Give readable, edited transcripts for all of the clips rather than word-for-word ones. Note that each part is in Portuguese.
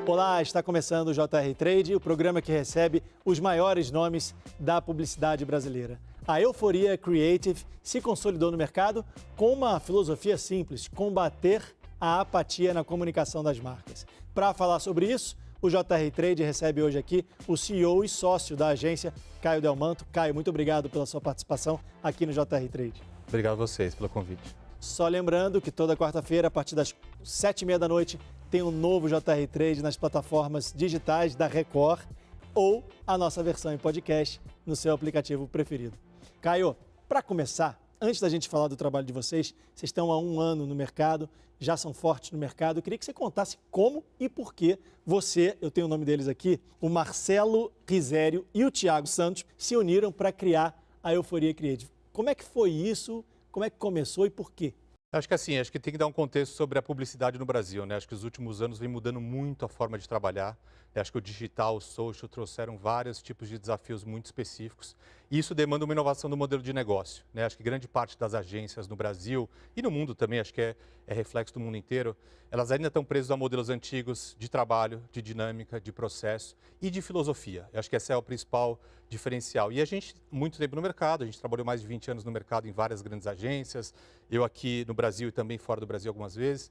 Olá, está começando o JR Trade, o programa que recebe os maiores nomes da publicidade brasileira. A Euforia Creative se consolidou no mercado com uma filosofia simples: combater a apatia na comunicação das marcas. Para falar sobre isso, o JR Trade recebe hoje aqui o CEO e sócio da agência, Caio Delmanto. Caio, muito obrigado pela sua participação aqui no JR Trade. Obrigado a vocês pelo convite. Só lembrando que toda quarta-feira, a partir das 7h30 da noite, tem um novo JR Trade nas plataformas digitais da Record ou a nossa versão em podcast no seu aplicativo preferido. Caio, para começar, antes da gente falar do trabalho de vocês estão há 1 ano no mercado, já são fortes no mercado. Eu queria que você contasse como e por que você, eu tenho o nome deles aqui, o Marcelo Risério e o Thiago Santos, se uniram para criar a Euforia Creative. Como é que foi isso? Como é que começou e por quê? Acho que tem que dar um contexto sobre a publicidade no Brasil, né? Acho que os últimos anos vem mudando muito a forma de trabalhar. Acho que o digital, o social trouxeram vários tipos de desafios muito específicos. E isso demanda uma inovação do modelo de negócio, né? Acho que grande parte das agências no Brasil e no mundo também, acho que é reflexo do mundo inteiro, elas ainda estão presas a modelos antigos de trabalho, de dinâmica, de processo e de filosofia. Acho que esse é o principal diferencial. E a gente, muito tempo no mercado, a gente trabalhou mais de 20 anos no mercado em várias grandes agências, eu aqui no Brasil e também fora do Brasil algumas vezes,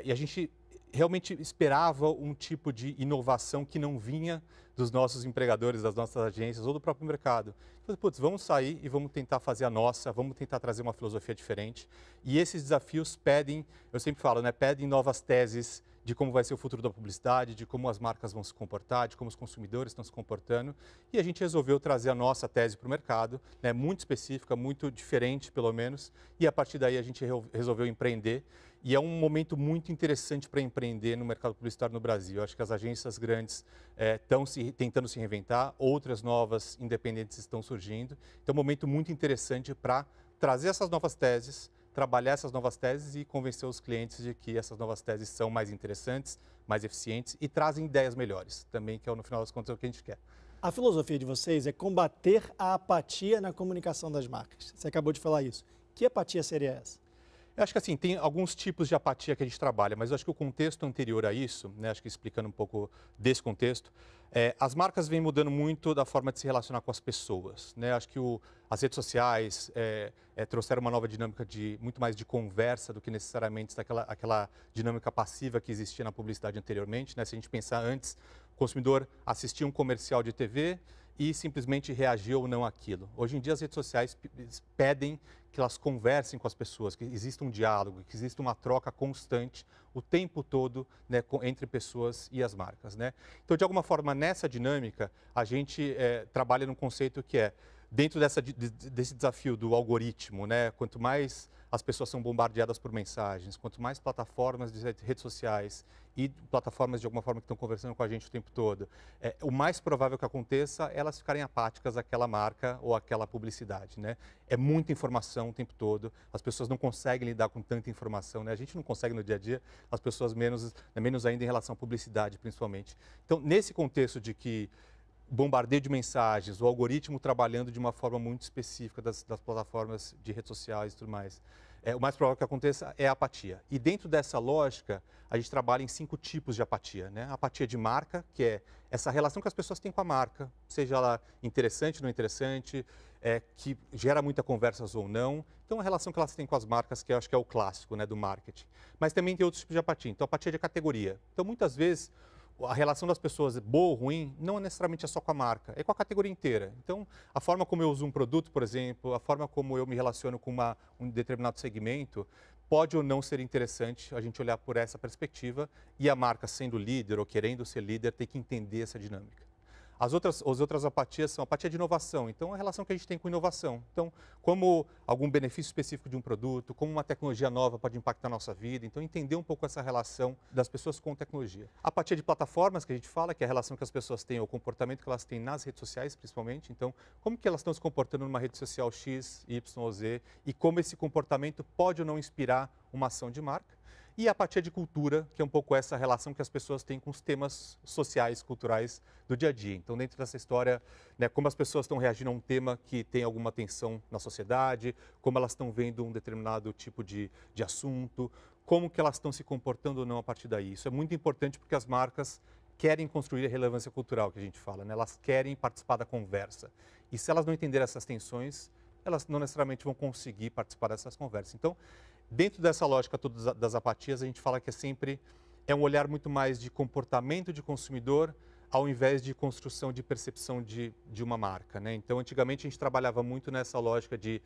e a gente realmente esperava um tipo de inovação que não vinha dos nossos empregadores, das nossas agências ou do próprio mercado. Putz, vamos sair e vamos tentar fazer a nossa, vamos tentar trazer uma filosofia diferente. E esses desafios pedem, eu sempre falo, né, pedem novas teses de como vai ser o futuro da publicidade, de como as marcas vão se comportar, de como os consumidores estão se comportando. E a gente resolveu trazer a nossa tese para o mercado, né, muito específica, muito diferente, pelo menos. E a partir daí a gente resolveu empreender. E é um momento muito interessante para empreender no mercado publicitário no Brasil. Eu acho que as agências grandes estão tentando se reinventar, outras novas independentes estão surgindo. Então é um momento muito interessante para trazer essas novas teses, trabalhar essas novas teses e convencer os clientes de que essas novas teses são mais interessantes, mais eficientes e trazem ideias melhores também, que é no final das contas o que a gente quer. A filosofia de vocês é combater a apatia na comunicação das marcas. Você acabou de falar isso. Que apatia seria essa? Eu acho que assim, tem alguns tipos de apatia que a gente trabalha, mas eu acho que o contexto anterior a isso, né, acho que explicando um pouco desse contexto, as marcas vêm mudando muito da forma de se relacionar com as pessoas, né? Acho que as redes sociais trouxeram uma nova dinâmica de muito mais de conversa do que necessariamente aquela dinâmica passiva que existia na publicidade anteriormente, né? Se a gente pensar antes, o consumidor assistia um comercial de TV e simplesmente reagiu ou não àquilo. Hoje em dia as redes sociais pedem que elas conversem com as pessoas, que exista um diálogo, que exista uma troca constante o tempo todo, né, entre pessoas e as marcas, né? Então, de alguma forma, nessa dinâmica, a gente trabalha num conceito que é, dentro desse desafio do algoritmo, né, quanto mais as pessoas são bombardeadas por mensagens, quanto mais plataformas de redes sociais e plataformas de alguma forma que estão conversando com a gente o tempo todo, o mais provável que aconteça é elas ficarem apáticas àquela marca ou àquela publicidade, né? É muita informação o tempo todo, as pessoas não conseguem lidar com tanta informação, né? A gente não consegue no dia a dia, as pessoas menos ainda em relação à publicidade, principalmente. Então, nesse contexto de que bombardeio de mensagens, o algoritmo trabalhando de uma forma muito específica das plataformas de redes sociais e tudo mais, o mais provável que aconteça é a apatia. E dentro dessa lógica, a gente trabalha em 5 tipos de apatia, né? A apatia de marca, que é essa relação que as pessoas têm com a marca, seja ela interessante ou não interessante, que gera muita conversas ou não. Então, a relação que elas têm com as marcas, que eu acho que é o clássico, né, do marketing. Mas também tem outros tipos de apatia. Então, apatia de categoria. Então, muitas vezes, a relação das pessoas boa ou ruim não necessariamente é só com a marca, é com a categoria inteira. Então, a forma como eu uso um produto, por exemplo, a forma como eu me relaciono com um determinado segmento, pode ou não ser interessante a gente olhar por essa perspectiva e a marca, sendo líder ou querendo ser líder, tem que entender essa dinâmica. As outras apatias são a apatia de inovação, então a relação que a gente tem com inovação. Então, como algum benefício específico de um produto, como uma tecnologia nova pode impactar a nossa vida, então entender um pouco essa relação das pessoas com tecnologia. A apatia de plataformas, que a gente fala, que é a relação que as pessoas têm, o comportamento que elas têm nas redes sociais, principalmente. Então, como que elas estão se comportando numa rede social X, Y ou Z, e como esse comportamento pode ou não inspirar uma ação de marca. E a apatia de cultura, que é um pouco essa relação que as pessoas têm com os temas sociais, culturais do dia a dia. Então, dentro dessa história, né, como as pessoas estão reagindo a um tema que tem alguma tensão na sociedade, como elas estão vendo um determinado tipo de assunto, como que elas estão se comportando ou não a partir daí. Isso é muito importante porque as marcas querem construir a relevância cultural que a gente fala, né? Elas querem participar da conversa. E se elas não entenderem essas tensões, elas não necessariamente vão conseguir participar dessas conversas. Então, dentro dessa lógica toda das apatias, a gente fala que é um olhar muito mais de comportamento de consumidor ao invés de construção de percepção de uma marca, né? Então, antigamente a gente trabalhava muito nessa lógica de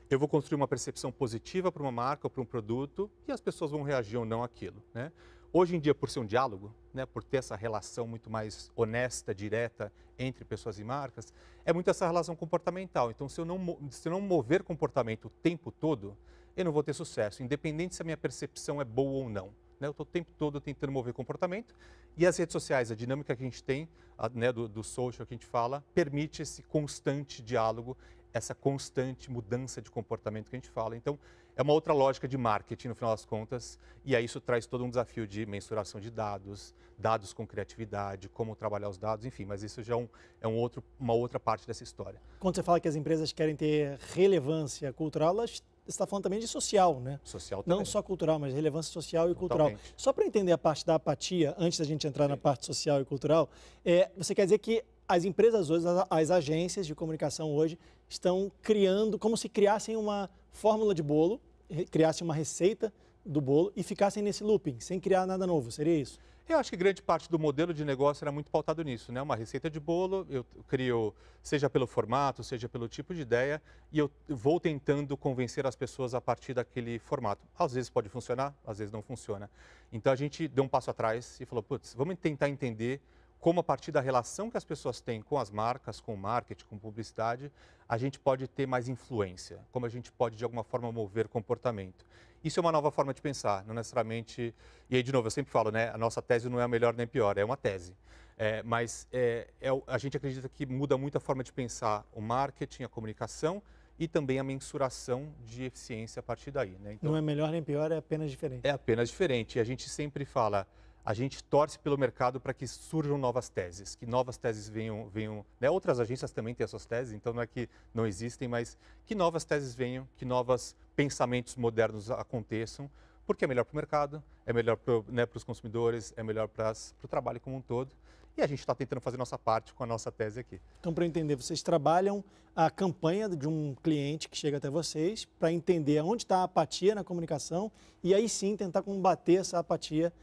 eu vou construir uma percepção positiva para uma marca ou para um produto e as pessoas vão reagir ou não àquilo, né? Hoje em dia, por ser um diálogo, né, por ter essa relação muito mais honesta, direta entre pessoas e marcas, é muito essa relação comportamental. Então, se eu não mover comportamento o tempo todo, eu não vou ter sucesso, independente se a minha percepção é boa ou não. Né? Eu estou o tempo todo tentando mover comportamento e as redes sociais, a dinâmica que a gente tem, né, do social que a gente fala, permite esse constante diálogo, essa constante mudança de comportamento que a gente fala. Então, é uma outra lógica de marketing, no final das contas, e aí isso traz todo um desafio de mensuração de dados, dados com criatividade, como trabalhar os dados, enfim, mas isso já uma outra parte dessa história. Quando você fala que as empresas querem ter relevância cultural, você está falando também de social, né? Social também. Não só cultural, mas relevância social e Totalmente. cultural. Só para entender a parte da apatia, antes da gente entrar na parte social e cultural, você quer dizer que as empresas hoje, as agências de comunicação hoje, estão criando, como se criassem uma fórmula de bolo, criassem uma receita do bolo e ficassem nesse looping, sem criar nada novo, seria isso? Eu acho que grande parte do modelo de negócio era muito pautado nisso, né? Uma receita de bolo, eu crio, seja pelo formato, seja pelo tipo de ideia, e eu vou tentando convencer as pessoas a partir daquele formato. Às vezes pode funcionar, às vezes não funciona. Então a gente deu um passo atrás e falou, putz, vamos tentar entender como a partir da relação que as pessoas têm com as marcas, com o marketing, com publicidade, a gente pode ter mais influência, como a gente pode de alguma forma mover comportamento. Isso é uma nova forma de pensar, não necessariamente... E aí, de novo, eu sempre falo, né? A nossa tese não é a melhor nem pior, é uma tese. A gente acredita que muda muito a forma de pensar o marketing, a comunicação e também a mensuração de eficiência a partir daí, né? Então, não é melhor nem pior, é apenas diferente. É apenas diferente. E a gente sempre fala, a gente torce pelo mercado para que surjam novas teses, que novas teses venham, né? Outras agências também têm as suas teses, então não é que não existem, mas que novas teses venham, que novos pensamentos modernos aconteçam, porque é melhor para o mercado, é melhor para os consumidores, é melhor para o trabalho como um todo. E a gente está tentando fazer nossa parte com a nossa tese aqui. Então, para eu entender, vocês trabalham a campanha de um cliente que chega até vocês para entender onde está a apatia na comunicação e aí sim tentar combater essa apatia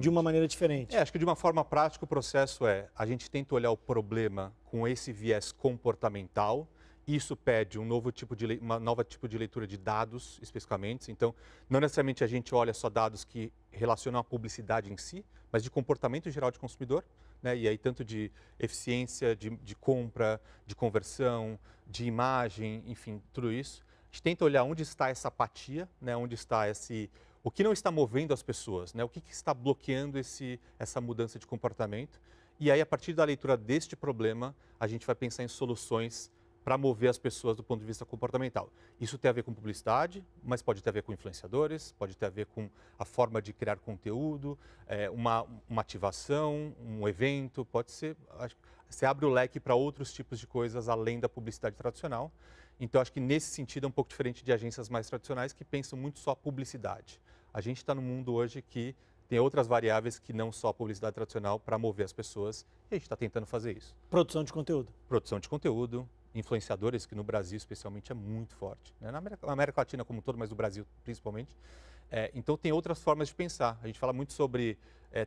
de uma maneira diferente. Acho que de uma forma prática o processo a gente tenta olhar o problema com esse viés comportamental. Isso pede uma nova tipo de leitura de dados, especificamente. Então, não necessariamente a gente olha só dados que relacionam a publicidade em si, mas de comportamento geral de consumidor, né? E aí tanto de eficiência, de compra, de conversão, de imagem, enfim, tudo isso. A gente tenta olhar onde está essa apatia, né? Onde está o que não está movendo as pessoas, né? O que está bloqueando essa mudança de comportamento. E aí, a partir da leitura deste problema, a gente vai pensar em soluções para mover as pessoas do ponto de vista comportamental. Isso tem a ver com publicidade, mas pode ter a ver com influenciadores, pode ter a ver com a forma de criar conteúdo, uma ativação, um evento, pode ser... Você abre o leque para outros tipos de coisas além da publicidade tradicional. Então, acho que nesse sentido é um pouco diferente de agências mais tradicionais que pensam muito só publicidade. A gente está num mundo hoje que tem outras variáveis que não só a publicidade tradicional para mover as pessoas e a gente está tentando fazer isso. Produção de conteúdo. Produção de conteúdo, influenciadores, que no Brasil especialmente é muito forte, né? Na América Latina como um todo, mas no Brasil principalmente. Então tem outras formas de pensar. A gente fala muito sobre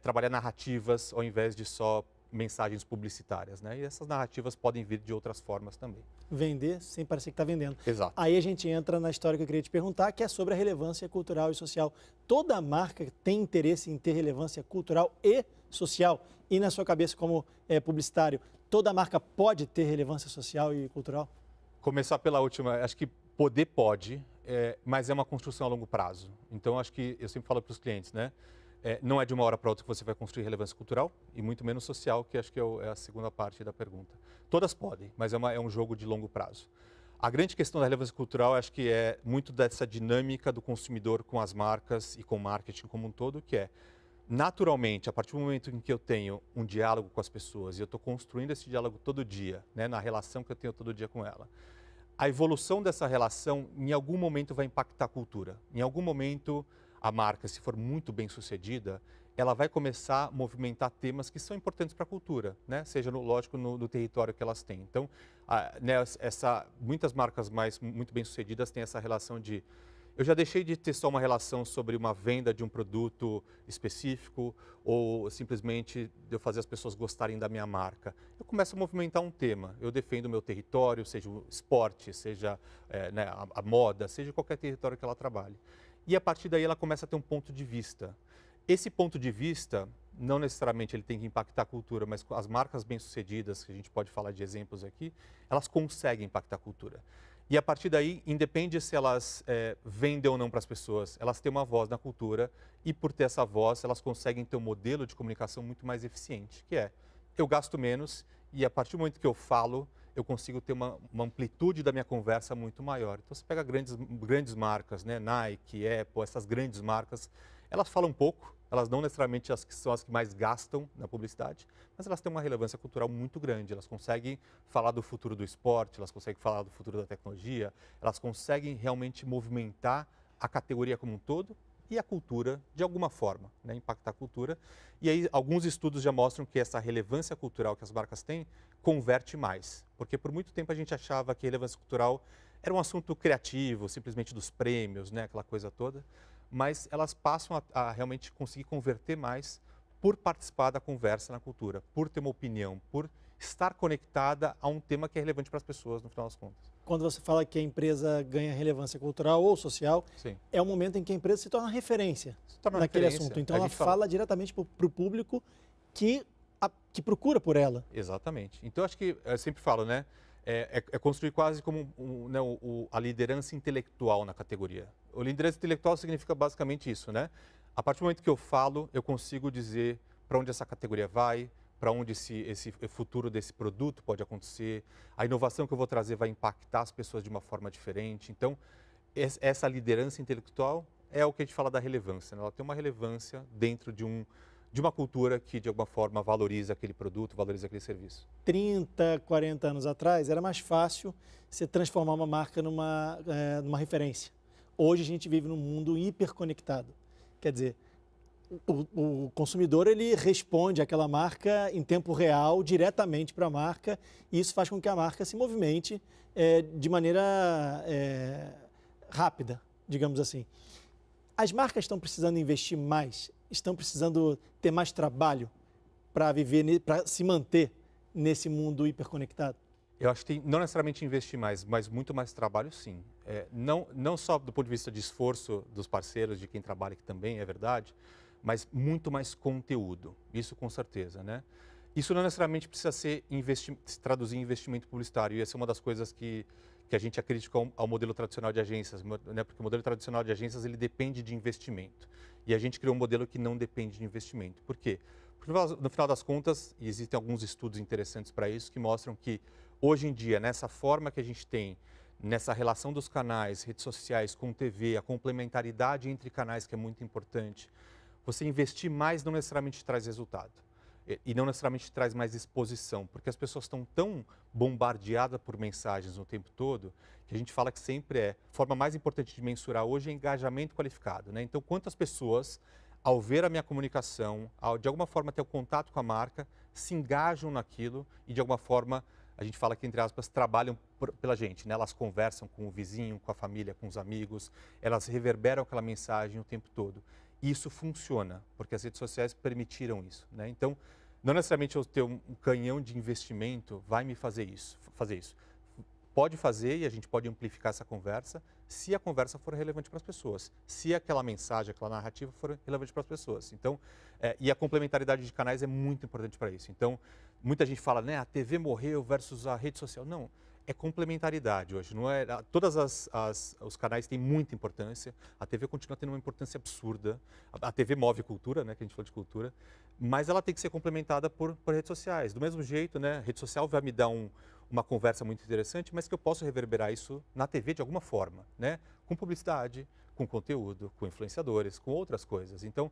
trabalhar narrativas ao invés de só mensagens publicitárias, né? E essas narrativas podem vir de outras formas também. Vender sem parecer que está vendendo. Exato. Aí a gente entra na história que eu queria te perguntar, que é sobre a relevância cultural e social. Toda marca tem interesse em ter relevância cultural e social? E na sua cabeça como publicitário, toda marca pode ter relevância social e cultural? Começar pela última, acho que poder pode, mas é uma construção a longo prazo. Então, acho que eu sempre falo para os clientes, né? Não é de uma hora para outra que você vai construir relevância cultural e muito menos social, que acho que é a segunda parte da pergunta. Todas podem, mas é um jogo de longo prazo. A grande questão da relevância cultural, acho que é muito dessa dinâmica do consumidor com as marcas e com o marketing como um todo, que é, naturalmente, a partir do momento em que eu tenho um diálogo com as pessoas e eu estou construindo esse diálogo todo dia, né, na relação que eu tenho todo dia com ela, a evolução dessa relação, em algum momento, vai impactar a cultura. Em algum momento, a marca, se for muito bem sucedida, ela vai começar a movimentar temas que são importantes para a cultura, né? Seja, lógico, no território que elas têm. Então, né, muitas marcas muito bem sucedidas têm essa relação de... Eu já deixei de ter só uma relação sobre uma venda de um produto específico ou simplesmente de eu fazer as pessoas gostarem da minha marca. Eu começo a movimentar um tema. Eu defendo o meu território, seja o esporte, seja né, a moda, seja qualquer território que ela trabalhe. E a partir daí ela começa a ter um ponto de vista. Esse ponto de vista, não necessariamente ele tem que impactar a cultura, mas as marcas bem-sucedidas, que a gente pode falar de exemplos aqui, elas conseguem impactar a cultura. E a partir daí, independe se elas vendem ou não para as pessoas, elas têm uma voz na cultura e por ter essa voz, elas conseguem ter um modelo de comunicação muito mais eficiente, que é, eu gasto menos e a partir do momento que eu falo, eu consigo ter uma amplitude da minha conversa muito maior. Então, você pega grandes marcas, né? Nike, Apple, essas grandes marcas, elas falam pouco, elas não necessariamente são as que mais gastam na publicidade, mas elas têm uma relevância cultural muito grande. Elas conseguem falar do futuro do esporte, elas conseguem falar do futuro da tecnologia, elas conseguem realmente movimentar a categoria como um todo e a cultura de alguma forma, né? Impactar a cultura. E aí alguns estudos já mostram que essa relevância cultural que as marcas têm converte mais. Porque por muito tempo a gente achava que a relevância cultural era um assunto criativo, simplesmente dos prêmios, né? Aquela coisa toda. Mas elas passam a realmente conseguir converter mais por participar da conversa na cultura, por ter uma opinião, por estar conectada a um tema que é relevante para as pessoas, no final das contas. Quando você fala que a empresa ganha relevância cultural ou social, Sim. é o momento em que a empresa se torna referência naquele assunto. Então, ela fala diretamente para o público que procura por ela. Exatamente. Então, acho que, eu sempre falo, né? É construir quase como né, a liderança intelectual na categoria. A liderança intelectual significa basicamente isso, né? A partir do momento que eu falo, eu consigo dizer para onde essa categoria vai, para onde esse futuro desse produto pode acontecer, a inovação que eu vou trazer vai impactar as pessoas de uma forma diferente. Então, essa liderança intelectual é o que a gente fala da relevância, né? Ela tem uma relevância dentro de uma cultura que, de alguma forma, valoriza aquele produto, valoriza aquele serviço. 30, 40 anos atrás, era mais fácil você transformar uma marca numa referência. Hoje a gente vive num mundo hiperconectado. Quer dizer, o consumidor ele responde àquela marca em tempo real, diretamente para a marca, e isso faz com que a marca se movimente de maneira rápida, digamos assim. As marcas estão precisando investir mais, estão precisando ter mais trabalho para viver, para se manter nesse mundo hiperconectado? Eu acho que não necessariamente investir mais, mas muito mais trabalho, sim. Não só do ponto de vista de esforço dos parceiros, de quem trabalha, que também é verdade, mas muito mais conteúdo, isso com certeza, né? Isso não necessariamente precisa se traduzir em investimento publicitário, e essa é uma das coisas que a gente é crítico ao modelo tradicional de agências, né? Porque o modelo tradicional de agências ele depende de investimento, e a gente criou um modelo que não depende de investimento. Por quê? Porque no final das contas, e existem alguns estudos interessantes para isso, que mostram que hoje em dia, nessa forma que a gente tem, nessa relação dos canais, redes sociais com TV, a complementaridade entre canais que é muito importante, você investir mais não necessariamente traz resultado. E não necessariamente traz mais exposição, porque as pessoas estão tão bombardeadas por mensagens o tempo todo, que a gente fala que sempre a forma mais importante de mensurar hoje é engajamento qualificado, né? Então, quantas pessoas, ao ver a minha comunicação, de alguma forma ter o contato com a marca, se engajam naquilo e de alguma forma, a gente fala que, entre aspas, trabalham pela gente, né? Elas conversam com o vizinho, com a família, com os amigos, elas reverberam aquela mensagem o tempo todo. Isso funciona, porque as redes sociais permitiram isso, né? Então, não necessariamente eu ter um canhão de investimento vai me fazer isso. Pode fazer e a gente pode amplificar essa conversa se a conversa for relevante para as pessoas, se aquela mensagem, aquela narrativa for relevante para as pessoas. Então, e a complementaridade de canais é muito importante para isso. Então, muita gente fala, né, a TV morreu versus a rede social. Não, é complementaridade hoje. Não é, os canais têm muita importância, a TV continua tendo uma importância absurda. A TV move cultura, né, que a gente falou de cultura, mas ela tem que ser complementada por redes sociais. Do mesmo jeito, né, a rede social vai me dar uma conversa muito interessante, mas que eu posso reverberar isso na TV de alguma forma, né? Com publicidade, com conteúdo, com influenciadores, com outras coisas. Então,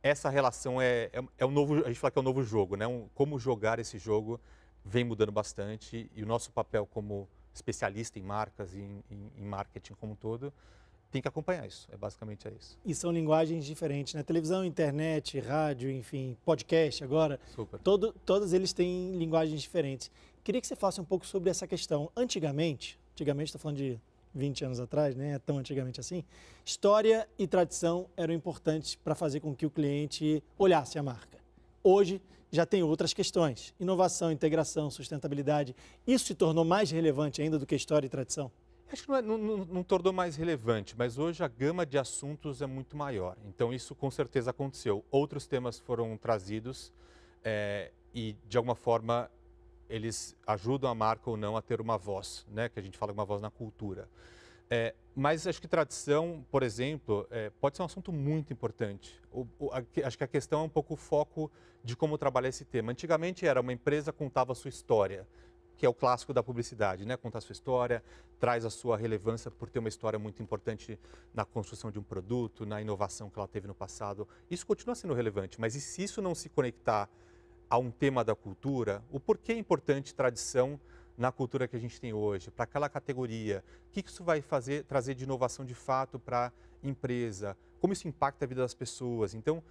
essa relação é o novo, a gente fala que é o novo jogo, né? Como jogar esse jogo vem mudando bastante e o nosso papel como especialista em marcas e em marketing como um todo tem que acompanhar isso. Basicamente é isso. E são linguagens diferentes, né? Televisão, internet, rádio, enfim, podcast agora. Super. Todos eles têm linguagens diferentes. Queria que você falasse um pouco sobre essa questão. Antigamente, estou falando de 20 anos atrás, né? É tão antigamente assim, história e tradição eram importantes para fazer com que o cliente olhasse a marca. Hoje já tem outras questões. Inovação, integração, sustentabilidade. Isso se tornou mais relevante ainda do que história e tradição? Acho que não tornou mais relevante, mas hoje a gama de assuntos é muito maior. Então, isso com certeza aconteceu. Outros temas foram trazidos e, de alguma forma, eles ajudam a marca ou não a ter uma voz, né? Que a gente fala uma voz na cultura. Mas acho que tradição, por exemplo, pode ser um assunto muito importante. Acho que a questão é um pouco o foco de como trabalhar esse tema. Antigamente era uma empresa contava a sua história, que é o clássico da publicidade, né? Contar a sua história, traz a sua relevância por ter uma história muito importante na construção de um produto, na inovação que ela teve no passado. Isso continua sendo relevante, mas e se isso não se conectar a um tema da cultura, o porquê é importante tradição na cultura que a gente tem hoje, para aquela categoria, o que isso vai trazer de inovação de fato para a empresa, como isso impacta a vida das pessoas. Então,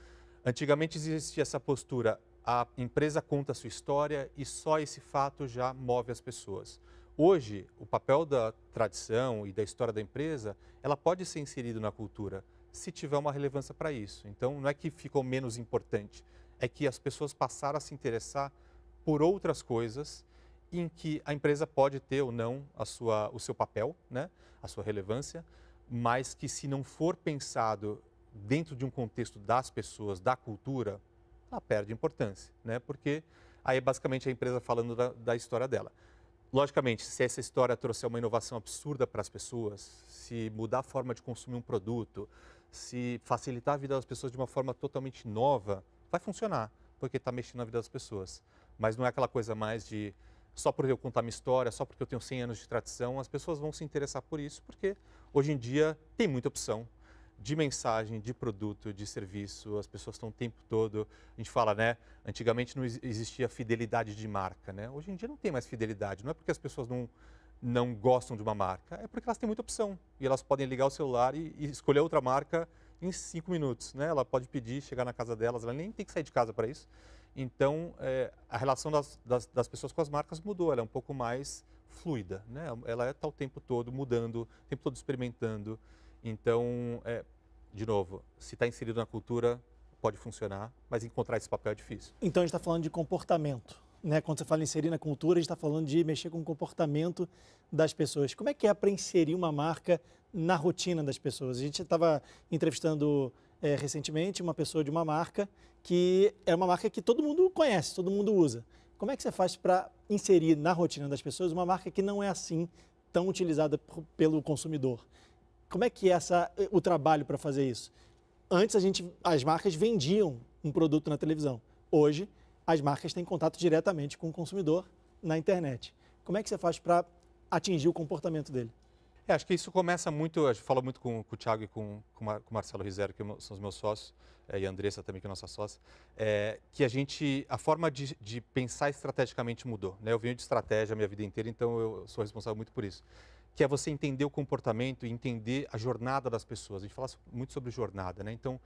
antigamente existia essa postura, a empresa conta a sua história e só esse fato já move as pessoas. Hoje, o papel da tradição e da história da empresa, ela pode ser inserida na cultura, se tiver uma relevância para isso. Então, não é que ficou menos importante, é que as pessoas passaram a se interessar por outras coisas em que a empresa pode ter ou não o seu papel, né? A sua relevância, mas que se não for pensado dentro de um contexto das pessoas, da cultura, ela perde importância, né? Porque aí é basicamente a empresa falando da história dela. Logicamente, se essa história trouxer uma inovação absurda para as pessoas, se mudar a forma de consumir um produto, se facilitar a vida das pessoas de uma forma totalmente nova, vai funcionar, porque está mexendo na vida das pessoas. Mas não é aquela coisa mais de só por eu contar minha história, só porque eu tenho 100 anos de tradição, as pessoas vão se interessar por isso, porque hoje em dia tem muita opção de mensagem, de produto, de serviço, as pessoas estão o tempo todo, a gente fala, né, antigamente não existia fidelidade de marca, né, hoje em dia não tem mais fidelidade, não é porque as pessoas não gostam de uma marca, é porque elas têm muita opção, e elas podem ligar o celular e escolher outra marca em 5 minutos, né, ela pode pedir, chegar na casa delas, ela nem tem que sair de casa para isso, então a relação das pessoas com as marcas mudou, ela é um pouco mais fluida, né, ela está o tempo todo mudando, o tempo todo experimentando. Então, de novo, se está inserido na cultura, pode funcionar, mas encontrar esse papel é difícil. Então, a gente está falando de comportamento, né? Quando você fala em inserir na cultura, a gente está falando de mexer com o comportamento das pessoas. Como é que é para inserir uma marca na rotina das pessoas? A gente estava entrevistando recentemente uma pessoa de uma marca que é uma marca que todo mundo conhece, todo mundo usa. Como é que você faz para inserir na rotina das pessoas uma marca que não é assim tão utilizada pelo consumidor? Como é que é o trabalho para fazer isso? Antes, as marcas vendiam um produto na televisão. Hoje, as marcas têm contato diretamente com o consumidor na internet. Como é que você faz para atingir o comportamento dele? Acho que isso começa muito, a gente fala muito com o Thiago e com o Marcelo Rizero, que são os meus sócios, e a Andressa também, que é nossa sócia, que a forma de pensar estrategicamente mudou, né? Eu venho de estratégia a minha vida inteira, então eu sou responsável muito por isso. Que é você entender o comportamento e entender a jornada das pessoas. A gente fala muito sobre jornada, né? Então,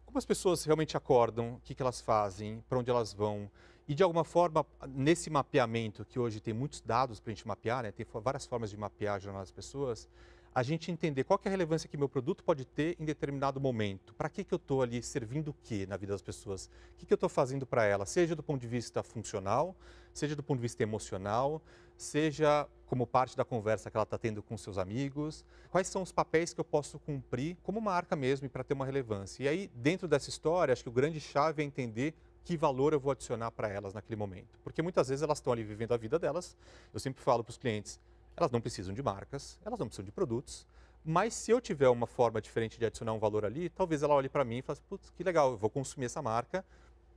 como as pessoas realmente acordam, o que elas fazem, para onde elas vão. E, de alguma forma, nesse mapeamento, que hoje tem muitos dados para a gente mapear, né? Tem várias formas de mapear a jornada das pessoas, a gente entender qual que é a relevância que meu produto pode ter em determinado momento. Para que eu estou ali servindo o quê na vida das pessoas? O que eu estou fazendo para elas? Seja do ponto de vista funcional, seja do ponto de vista emocional, seja como parte da conversa que ela está tendo com seus amigos. Quais são os papéis que eu posso cumprir como marca mesmo para ter uma relevância? E aí, dentro dessa história, acho que o grande chave é entender que valor eu vou adicionar para elas naquele momento. Porque muitas vezes elas estão ali vivendo a vida delas. Eu sempre falo para os clientes, elas não precisam de marcas, elas não precisam de produtos, mas se eu tiver uma forma diferente de adicionar um valor ali, talvez ela olhe para mim e fale, putz, que legal, eu vou consumir essa marca,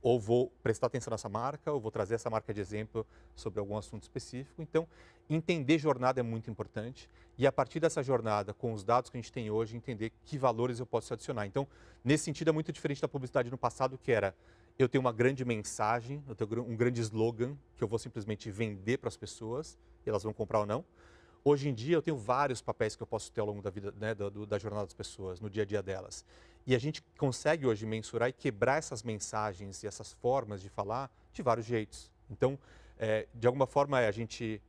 ou vou prestar atenção nessa marca, ou vou trazer essa marca de exemplo sobre algum assunto específico. Então, entender jornada é muito importante e a partir dessa jornada, com os dados que a gente tem hoje, entender que valores eu posso adicionar. Então, nesse sentido, é muito diferente da publicidade no passado, que era eu tenho uma grande mensagem, eu tenho um grande slogan que eu vou simplesmente vender para as pessoas e elas vão comprar ou não. Hoje em dia eu tenho vários papéis que eu posso ter ao longo da vida, né, da jornada das pessoas, no dia a dia delas. E a gente consegue hoje mensurar e quebrar essas mensagens e essas formas de falar de vários jeitos. Então, de alguma forma, a gente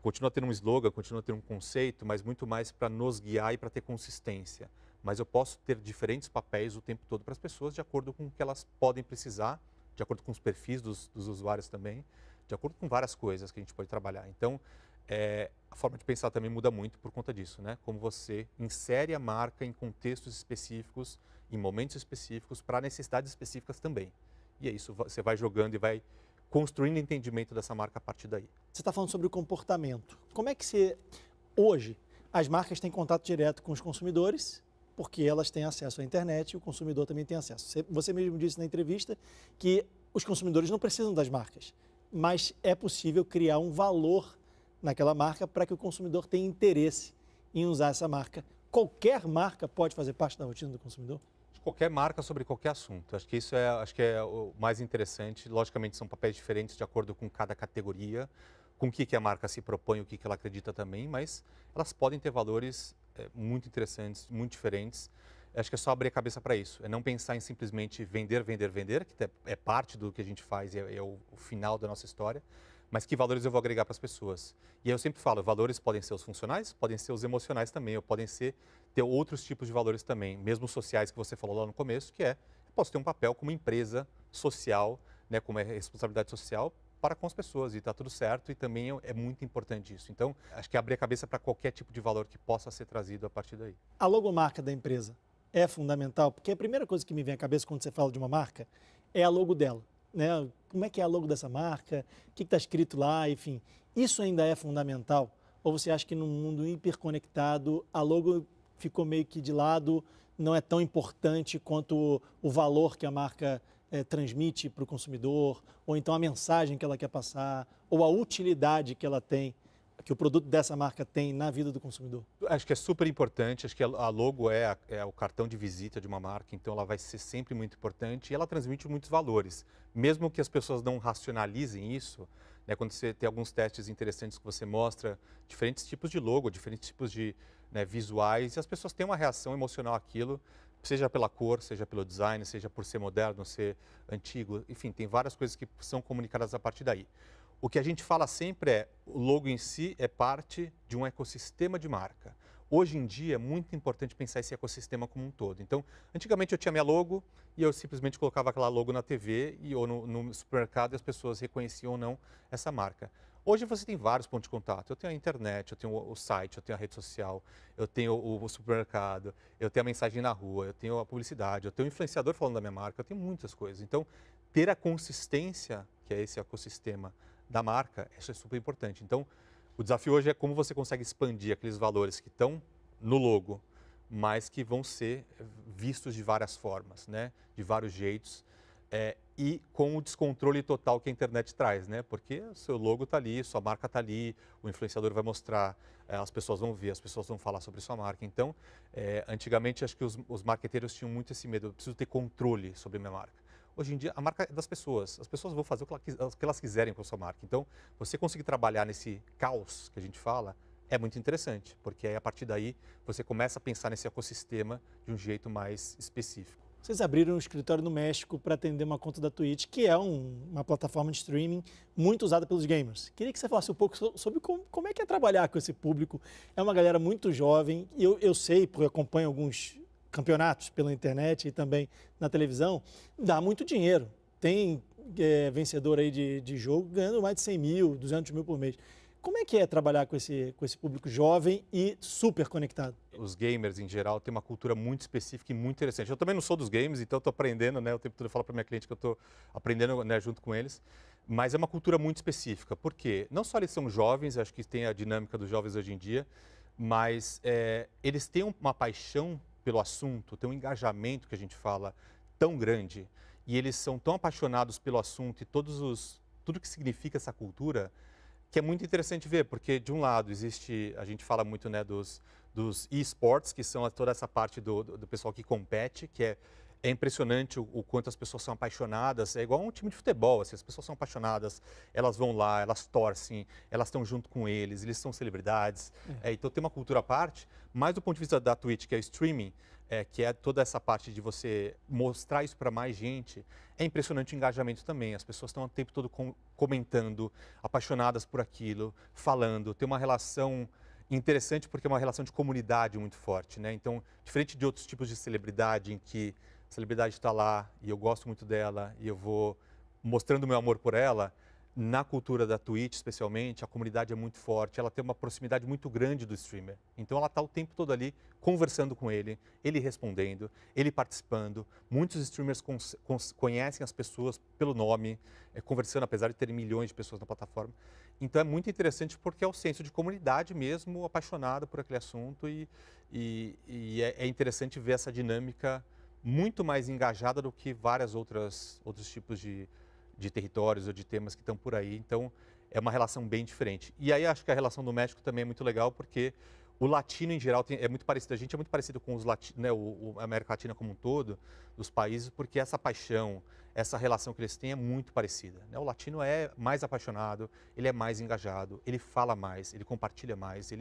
continua tendo um slogan, continua tendo um conceito, mas muito mais para nos guiar e para ter consistência. Mas eu posso ter diferentes papéis o tempo todo para as pessoas, de acordo com o que elas podem precisar, de acordo com os perfis dos usuários também, de acordo com várias coisas que a gente pode trabalhar. Então, a forma de pensar também muda muito por conta disso, né? Como você insere a marca em contextos específicos, em momentos específicos, para necessidades específicas também. E é isso, você vai jogando e vai construindo entendimento dessa marca a partir daí. Você está falando sobre o comportamento. Como é que hoje, as marcas têm contato direto com os consumidores, porque elas têm acesso à internet e o consumidor também tem acesso. Você mesmo disse na entrevista que os consumidores não precisam das marcas, mas é possível criar um valor naquela marca para que o consumidor tenha interesse em usar essa marca. Qualquer marca pode fazer parte da rotina do consumidor? Qualquer marca sobre qualquer assunto. Acho que isso é o mais interessante. Logicamente, são papéis diferentes de acordo com cada categoria, com o que a marca se propõe, o que ela acredita também, mas elas podem ter valores muito interessantes, muito diferentes. Acho que é só abrir a cabeça para isso. É não pensar em simplesmente vender, vender, vender, que é parte do que a gente faz, é o final da nossa história, mas que valores eu vou agregar para as pessoas. E aí eu sempre falo, valores podem ser os funcionais, podem ser os emocionais também, ou podem ter outros tipos de valores também, mesmo sociais que você falou lá no começo, que eu posso ter um papel como empresa social, né, como é responsabilidade social para com as pessoas, e está tudo certo, e também é muito importante isso. Então, acho que abrir a cabeça para qualquer tipo de valor que possa ser trazido a partir daí. A logomarca da empresa é fundamental, porque a primeira coisa que me vem à cabeça quando você fala de uma marca é a logo dela, né? Como é que é a logo dessa marca, o que está escrito lá, enfim. Isso ainda é fundamental? Ou você acha que num mundo hiperconectado a logo ficou meio que de lado, não é tão importante quanto o valor que a marca transmite para o consumidor, ou então a mensagem que ela quer passar, ou a utilidade que ela tem, que o produto dessa marca tem na vida do consumidor? Acho que é super importante, acho que a logo é o cartão de visita de uma marca, então ela vai ser sempre muito importante e ela transmite muitos valores. Mesmo que as pessoas não racionalizem isso, né, quando você tem alguns testes interessantes que você mostra diferentes tipos de logo, diferentes tipos de visuais, e as pessoas têm uma reação emocional àquilo, seja pela cor, seja pelo design, seja por ser moderno, ser antigo, enfim, tem várias coisas que são comunicadas a partir daí. O que a gente fala sempre o logo em si é parte de um ecossistema de marca. Hoje em dia é muito importante pensar esse ecossistema como um todo. Então, antigamente eu tinha minha logo e eu simplesmente colocava aquela logo na TV ou no supermercado e as pessoas reconheciam ou não essa marca. Hoje você tem vários pontos de contato. Eu tenho a internet, eu tenho o site, eu tenho a rede social, eu tenho o supermercado, eu tenho a mensagem na rua, eu tenho a publicidade, eu tenho o influenciador falando da minha marca, eu tenho muitas coisas. Então, ter a consistência, que é esse ecossistema da marca, isso é super importante. Então, o desafio hoje é como você consegue expandir aqueles valores que estão no logo, mas que vão ser vistos de várias formas, né? De vários jeitos, e com o descontrole total que a internet traz, né? Porque o seu logo está ali, sua marca está ali, o influenciador vai mostrar, as pessoas vão ver, as pessoas vão falar sobre sua marca. Então, antigamente, acho que os marqueteiros tinham muito esse medo, eu preciso ter controle sobre a minha marca. Hoje em dia, a marca é das pessoas. As pessoas vão fazer o que elas quiserem com a sua marca. Então, você conseguir trabalhar nesse caos que a gente fala é muito interessante, porque aí, a partir daí você começa a pensar nesse ecossistema de um jeito mais específico. Vocês abriram um escritório no México para atender uma conta da Twitch, que é uma plataforma de streaming muito usada pelos gamers. Queria que você falasse um pouco sobre como é que é trabalhar com esse público. É uma galera muito jovem, e eu sei, porque eu acompanho alguns campeonatos pela internet e também na televisão, dá muito dinheiro. Tem vencedor aí de jogo ganhando mais de 100 mil, 200 mil por mês. Como é que é trabalhar com esse público jovem e super conectado? Os gamers, em geral, têm uma cultura muito específica e muito interessante. Eu também não sou dos games, então estou aprendendo, né? O tempo todo eu falo para minha cliente que eu estou aprendendo, né, junto com eles. Mas é uma cultura muito específica. Por quê? Não só eles são jovens, acho que tem a dinâmica dos jovens hoje em dia, mas eles têm uma paixão pelo assunto, tem um engajamento que a gente fala tão grande, e eles são tão apaixonados pelo assunto e tudo que significa essa cultura, que é muito interessante ver, porque de um lado existe, a gente fala muito, né, dos e-sports, que são toda essa parte do pessoal que compete, que É impressionante o quanto as pessoas são apaixonadas. É igual um time de futebol, assim, as pessoas são apaixonadas, elas vão lá, elas torcem, elas estão junto com eles são celebridades. Então tem uma cultura à parte, mas do ponto de vista da Twitch, que é o streaming, que é toda essa parte de você mostrar isso para mais gente, é impressionante o engajamento também. As pessoas estão o tempo todo comentando, apaixonadas por aquilo, falando, tem uma relação interessante porque é uma relação de comunidade muito forte, né? Então, diferente de outros tipos de celebridade em que a celebridade está lá e eu gosto muito dela e eu vou mostrando meu amor por ela, na cultura da Twitch, especialmente, a comunidade é muito forte, ela tem uma proximidade muito grande do streamer. Então ela está o tempo todo ali conversando com ele respondendo, ele participando. Muitos streamers conhecem as pessoas pelo nome, conversando, apesar de terem milhões de pessoas na plataforma. Então é muito interessante porque é o senso de comunidade mesmo, apaixonada por aquele assunto e é interessante ver essa dinâmica muito mais engajada do que outros tipos de territórios ou de temas que estão por aí. Então, é uma relação bem diferente. E aí, acho que a relação do México também é muito legal, porque o latino, em geral, é muito parecido. A gente é muito parecido com os latinos, né, a América Latina como um todo, dos países, porque essa paixão, essa relação que eles têm é muito parecida, né? O latino é mais apaixonado, ele é mais engajado, ele fala mais, ele compartilha mais,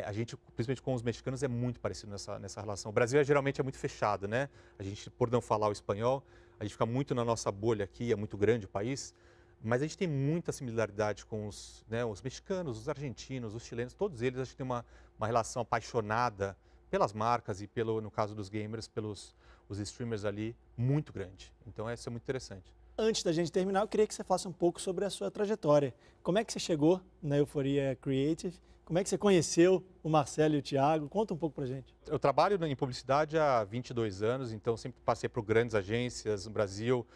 a gente, principalmente com os mexicanos, é muito parecido nessa relação. O Brasil geralmente é muito fechado, né? A gente, por não falar o espanhol, a gente fica muito na nossa bolha aqui, é muito grande o país, mas a gente tem muita similaridade com os mexicanos, os argentinos, os chilenos, todos eles a gente tem uma relação apaixonada pelas marcas e, no caso dos gamers, pelos os streamers ali, muito grande. Então, isso é muito interessante. Antes da gente terminar, eu queria que você falasse um pouco sobre a sua trajetória. Como é que você chegou na Euforia Creative? Como é que você conheceu o Marcelo e o Thiago? Conta um pouco pra gente. Eu trabalho em publicidade há 22 anos, então sempre passei por grandes agências no Brasil.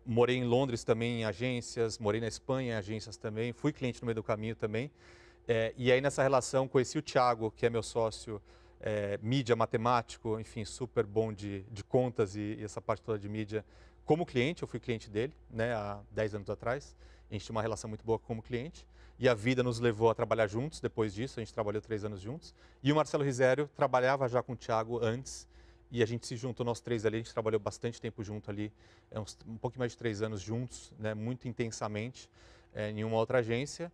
Morei em Londres também em agências, morei na Espanha em agências também, fui cliente no meio do caminho também. E aí nessa relação conheci o Thiago, que é meu sócio, mídia, matemático, enfim, super bom de contas e essa parte toda de mídia. Como cliente, eu fui cliente dele, né, há 10 anos atrás. A gente tinha uma relação muito boa como cliente. E a vida nos levou a trabalhar juntos depois disso, a gente trabalhou 3 anos juntos. E o Marcelo Risério trabalhava já com o Thiago antes, e a gente se juntou, nós três ali, a gente trabalhou bastante tempo junto ali, um pouco mais de 3 anos juntos, né, muito intensamente, em uma outra agência.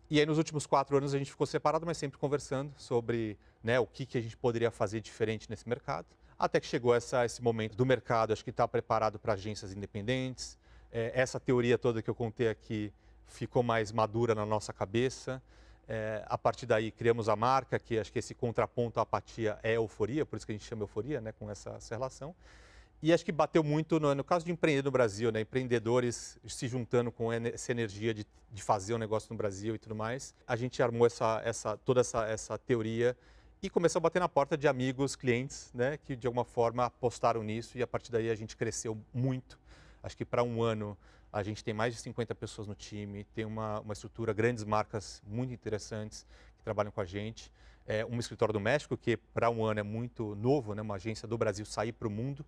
E aí nos últimos 4 anos a gente ficou separado, mas sempre conversando sobre, né, o que a gente poderia fazer diferente nesse mercado. Até que chegou esse momento do mercado, acho que está preparado para agências independentes. Essa teoria toda que eu contei aqui ficou mais madura na nossa cabeça. A partir daí criamos a marca, que acho que esse contraponto à apatia é euforia, por isso que a gente chama euforia, né, com essa relação. E acho que bateu muito no caso de empreender no Brasil, né, empreendedores se juntando com essa energia de fazer um negócio no Brasil e tudo mais. A gente armou toda essa teoria e começou a bater na porta de amigos, clientes, né, que de alguma forma apostaram nisso, e a partir daí a gente cresceu muito. Acho que para um ano a gente tem mais de 50 pessoas no time, tem uma estrutura, grandes marcas muito interessantes que trabalham com a gente. Um escritório do México, que para um ano é muito novo, né, uma agência do Brasil sair para o mundo.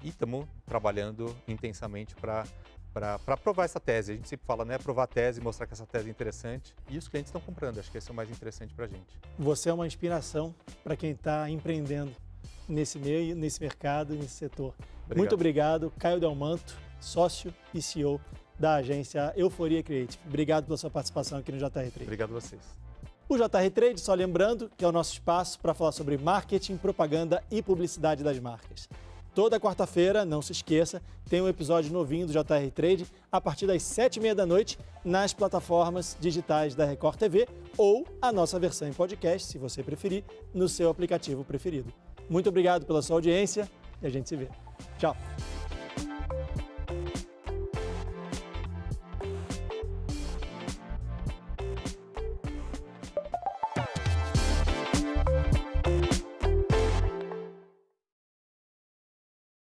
E estamos trabalhando intensamente para provar essa tese. A gente sempre fala, né, provar a tese, mostrar que essa tese é interessante, e os clientes estão comprando. Acho que esse é o mais interessante para a gente. Você é uma inspiração para quem está empreendendo nesse meio, nesse mercado, nesse setor. Obrigado. Muito obrigado, Caio Delmanto, sócio e CEO da agência Euforia Creative. Obrigado pela sua participação aqui no JR Trade. Obrigado a vocês. O JR Trade, só lembrando, que é o nosso espaço para falar sobre marketing, propaganda e publicidade das marcas. Toda quarta-feira, não se esqueça, tem um episódio novinho do JR Trade a partir das 7h30 da noite nas plataformas digitais da Record TV ou a nossa versão em podcast, se você preferir, no seu aplicativo preferido. Muito obrigado pela sua audiência e a gente se vê. Tchau!